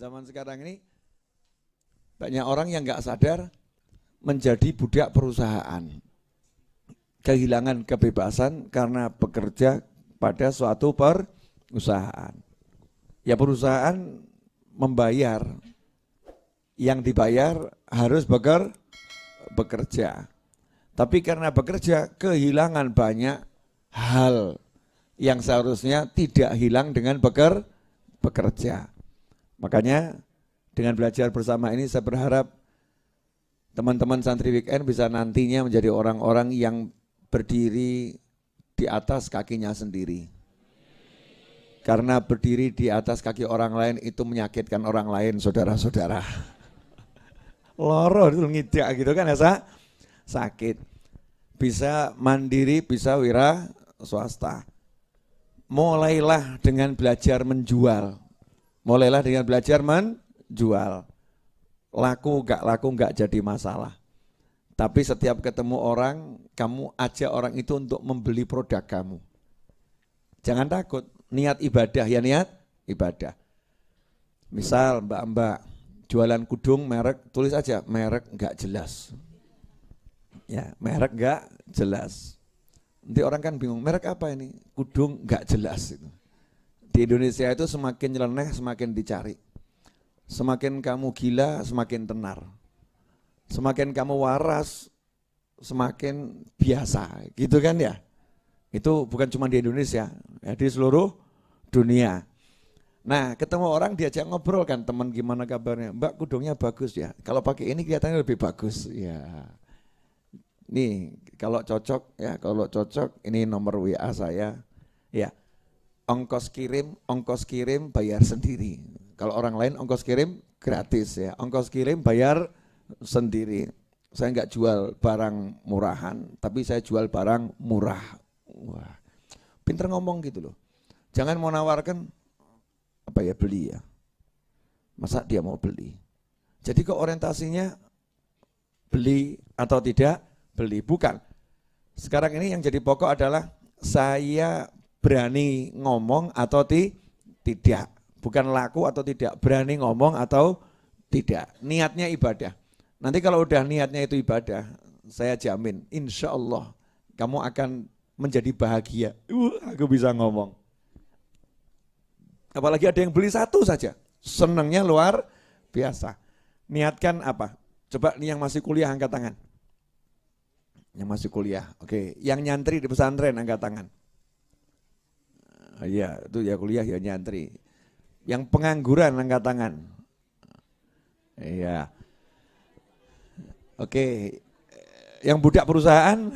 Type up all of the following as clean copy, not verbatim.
Zaman sekarang ini banyak orang yang nggak sadar menjadi budak perusahaan. Kehilangan kebebasan karena bekerja pada suatu perusahaan. Ya perusahaan membayar, yang dibayar harus bekerja. Tapi karena bekerja kehilangan banyak hal yang seharusnya tidak hilang dengan bekerja. Makanya dengan belajar bersama ini saya berharap teman-teman santri weekend bisa nantinya menjadi orang-orang yang berdiri di atas kakinya sendiri. Karena berdiri di atas kaki orang lain itu menyakitkan orang lain, saudara-saudara. Loro itu ngidak gitu kan ya, sakit. Bisa mandiri, bisa wira swasta. Mulailah dengan belajar menjual. Mulailah dengan belajar menjual. Laku enggak jadi masalah. Tapi setiap ketemu orang, kamu ajak orang itu untuk membeli produk kamu. Jangan takut, niat ibadah ya niat ibadah. Misal mbak-mbak jualan kudung merek, tulis aja merek enggak jelas. Ya, merek enggak jelas. Nanti orang kan bingung, merek apa ini? Kudung enggak jelas itu. Di Indonesia itu semakin nyeleneh semakin dicari. Semakin kamu gila semakin tenar. Semakin kamu waras semakin biasa, gitu kan ya? Itu bukan cuma di Indonesia, ya di seluruh dunia. Nah, ketemu orang diajak ngobrol kan, teman gimana kabarnya? Mbak kudungnya bagus ya. Kalau pakai ini kelihatannya lebih bagus. Ya. Nih, kalau cocok ini nomor WA saya. Ya. Ongkos kirim bayar sendiri. Kalau orang lain ongkos kirim gratis ya. Ongkos kirim bayar sendiri. Saya enggak jual barang murahan, tapi saya jual barang murah. Wah. Pinter ngomong gitu loh. Jangan mau nawarkan beli ya. Masa dia mau beli? Jadi kok orientasinya beli atau tidak beli, bukan. Sekarang ini yang jadi pokok adalah saya berani ngomong atau tidak. Bukan laku atau tidak, berani ngomong atau tidak. Niatnya ibadah. Nanti kalau udah niatnya itu ibadah, saya jamin insya Allah kamu akan menjadi bahagia. Aku bisa ngomong. Apalagi ada yang beli satu saja, senangnya luar biasa. Niatkan apa? Coba nih yang masih kuliah angkat tangan. Yang masih kuliah, oke. Yang nyantri di pesantren angkat tangan. Iya, itu ya kuliah ya nyantri. Yang pengangguran angkat tangan. Iya. Oke. Yang budak perusahaan.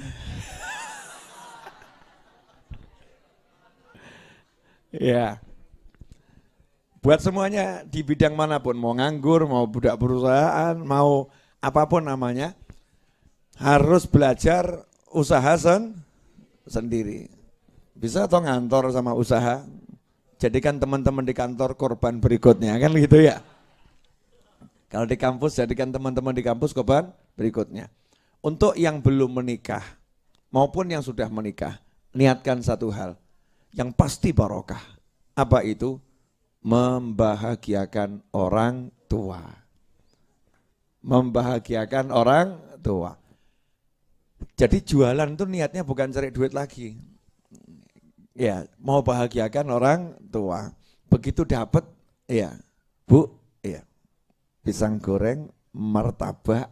Iya. Buat semuanya di bidang manapun, mau nganggur, mau budak perusahaan, mau apapun namanya, harus belajar usaha sendiri. Bisa atau ngantor sama usaha, jadikan teman-teman di kantor korban berikutnya, kan gitu ya. Kalau di kampus, jadikan teman-teman di kampus korban berikutnya. Untuk yang belum menikah maupun yang sudah menikah, niatkan satu hal, yang pasti barokah. Apa itu? Membahagiakan orang tua. Membahagiakan orang tua. Jadi jualan itu niatnya bukan cari duit lagi. Ya, mau bahagiakan orang tua. Begitu dapat, ya, Bu, ya, pisang goreng, martabak,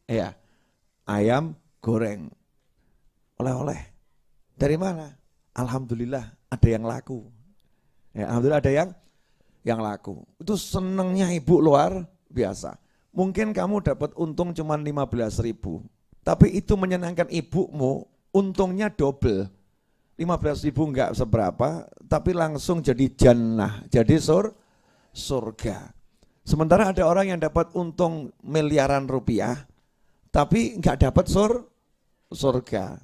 ya, ayam goreng, oleh-oleh. Dari mana? Alhamdulillah ada yang laku. Ya, alhamdulillah ada yang laku. Itu senengnya ibu luar biasa. Mungkin kamu dapat untung cuma 15.000, tapi itu menyenangkan ibumu, untungnya double. 15.000 enggak seberapa, tapi langsung jadi jannah, jadi surga. Sementara ada orang yang dapat untung miliaran rupiah, tapi enggak dapat surga.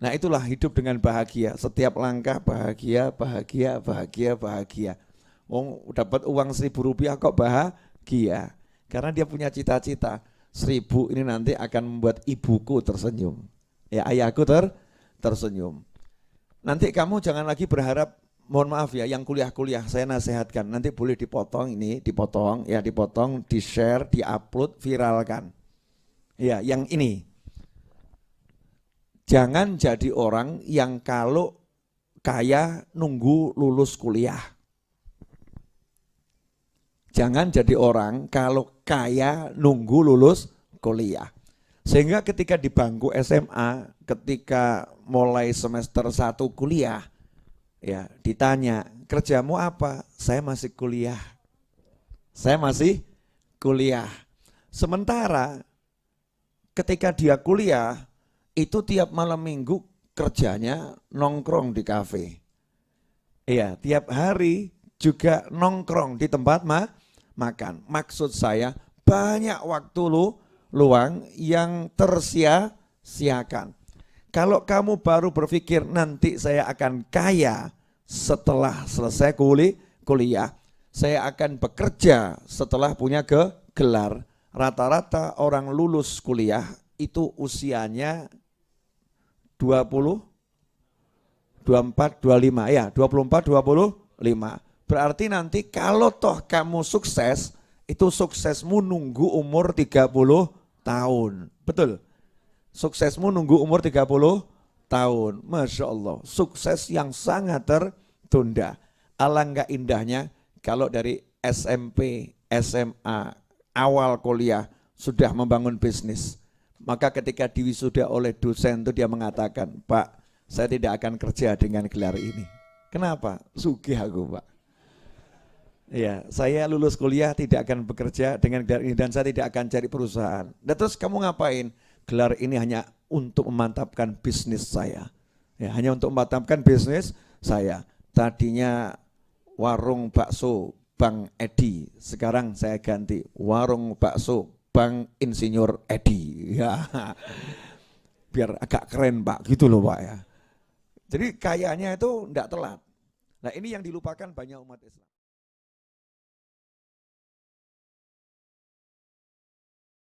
Nah itulah hidup dengan bahagia, setiap langkah bahagia. Dapat uang 1.000 rupiah kok bahagia, karena dia punya cita-cita, 1.000 ini nanti akan membuat ibuku tersenyum, ya ayahku tersenyum. Nanti kamu jangan lagi berharap mohon maaf ya, yang kuliah-kuliah saya nasihatkan, nanti boleh dipotong ini, dipotong, di-share, di-upload, viralkan. Ya, yang ini. Jangan jadi orang yang kalau kaya nunggu lulus kuliah. Jangan jadi orang kalau kaya nunggu lulus kuliah. Sehingga ketika di bangku SMA, ketika mulai semester 1 kuliah, ya ditanya, kerjamu apa? Saya masih kuliah. Saya masih kuliah. Sementara ketika dia kuliah, itu tiap malam minggu kerjanya nongkrong di kafe. Iya, tiap hari juga nongkrong di tempat makan. Maksud saya banyak waktu luang yang tersia-siakan. Kalau kamu baru berpikir nanti saya akan kaya setelah selesai kuliah, saya akan bekerja setelah punya gelar. Rata-rata orang lulus kuliah itu usianya 20, 24, 25, ya 24, 25. Berarti nanti kalau toh kamu sukses, itu suksesmu nunggu umur 30 tahun. Betul? Suksesmu nunggu umur 30 tahun. Masya Allah, sukses yang sangat tertunda. Alangkah indahnya kalau dari SMP, SMA, awal kuliah sudah membangun bisnis. Maka ketika diwisuda oleh dosen itu dia mengatakan, Pak, saya tidak akan kerja dengan gelar ini. Kenapa? Sugih aku, Pak. Ya, saya lulus kuliah tidak akan bekerja dengan gelar ini dan saya tidak akan cari perusahaan. Dan terus kamu ngapain? Gelar ini hanya untuk memantapkan bisnis saya. Ya, hanya untuk memantapkan bisnis saya. Tadinya warung bakso Bang Edi, sekarang saya ganti warung bakso Bang Insinyur Edi. Ya. Biar agak keren Pak, gitu loh Pak ya. Jadi kayaknya itu enggak telat. Nah, ini yang dilupakan banyak umat Islam.